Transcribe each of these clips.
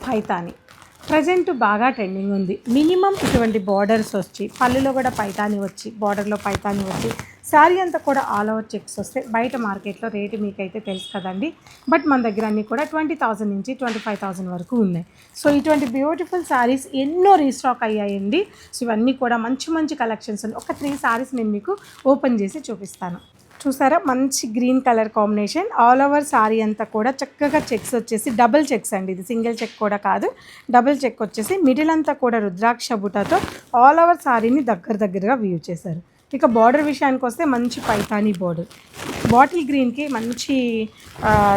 Paithani present బాగా trending ఉంది. Minimum ఇటువంటి బార్డర్స్ వచ్చి పళ్ళులో కూడా పైతాని వచ్చి బార్డర్లో పైతాని వచ్చి శారీ అంతా కూడా ఆల్ ఓవర్ చెక్స్ వస్తే బయట మార్కెట్లో రేటు మీకైతే తెలుసు కదండి. బట్ మన దగ్గర అన్నీ కూడా 20,000 నుంచి 25,000 వరకు ఉన్నాయి. సో ఇటువంటి బ్యూటిఫుల్ శారీస్ ఎన్నో రీస్టాక్ అయ్యాయండి. సో ఇవన్నీ కూడా మంచి మంచి కలెక్షన్స్ ఉన్నాయి. ఒక 3 శారీస్ నేను మీకు ఓపెన్ చేసి చూపిస్తాను. చూసారా, మంచి green colour combination. All over sorry అంతా కూడా చక్కగా చెక్స్ వచ్చేసి డబుల్ చెక్స్ అండి. ఇది సింగిల్ చెక్ కూడా కాదు, డబుల్ చెక్ వచ్చేసి మిడిల్ అంతా కూడా రుద్రాక్ష బుటాతో ఆల్ ఓవర్ సారీని దగ్గరగా వ్యూ చేశారు. ఇక బార్డర్ విషయానికి వస్తే మంచి పైతానీ బార్డర్, బాటిల్ గ్రీన్కి మంచి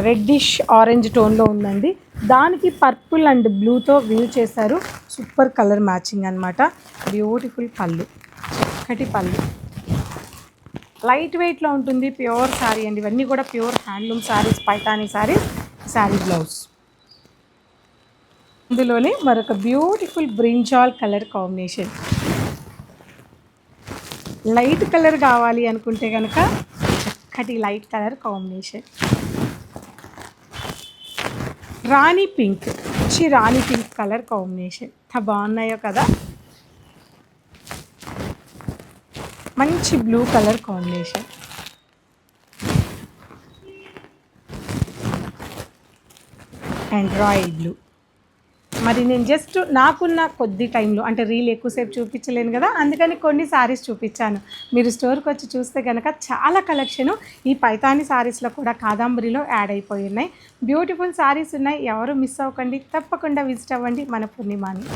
రెడ్డిష్ ఆరెంజ్ టోన్లో ఉందండి. దానికి పర్పుల్ అండ్ బ్లూతో వ్యూ చేశారు. సూపర్ కలర్ మ్యాచింగ్ అనమాట. బ్యూటిఫుల్ పళ్ళు, చక్కటి పళ్ళు, లైట్ వెయిట్లో ఉంటుంది. ప్యూర్ శారీ అండి. ఇవన్నీ కూడా pure handloom saris, Paithani saris. Sari blouse ఇందులోనే మరొక beautiful brinjal colour combination. Light colour కావాలి అనుకుంటే కనుక చక్కటి లైట్ కలర్ కాంబినేషన్. రాణి పింక్, రాణి పింక్ కలర్ కాంబినేషన్. ఎంత బాగున్నాయో కదా. మంచి blue colour combination. And royal blue. మరి నేను జస్ట్ నాకున్న కొద్ది టైంలో అంటే రీల్ ఎక్కువసేపు చూపించలేను కదా, అందుకని కొన్ని శారీస్ చూపించాను. మీరు స్టోర్కి వచ్చి చూస్తే కనుక చాలా కలెక్షను ఈ పైతాని శారీస్లో కూడా కాదంబరిలో యాడ్ అయిపోయి ఉన్నాయి. బ్యూటిఫుల్ శారీస్ ఉన్నాయి. ఎవరు మిస్ అవ్వకండి, తప్పకుండా విజిట్ అవ్వండి మన పూర్ణిమాని.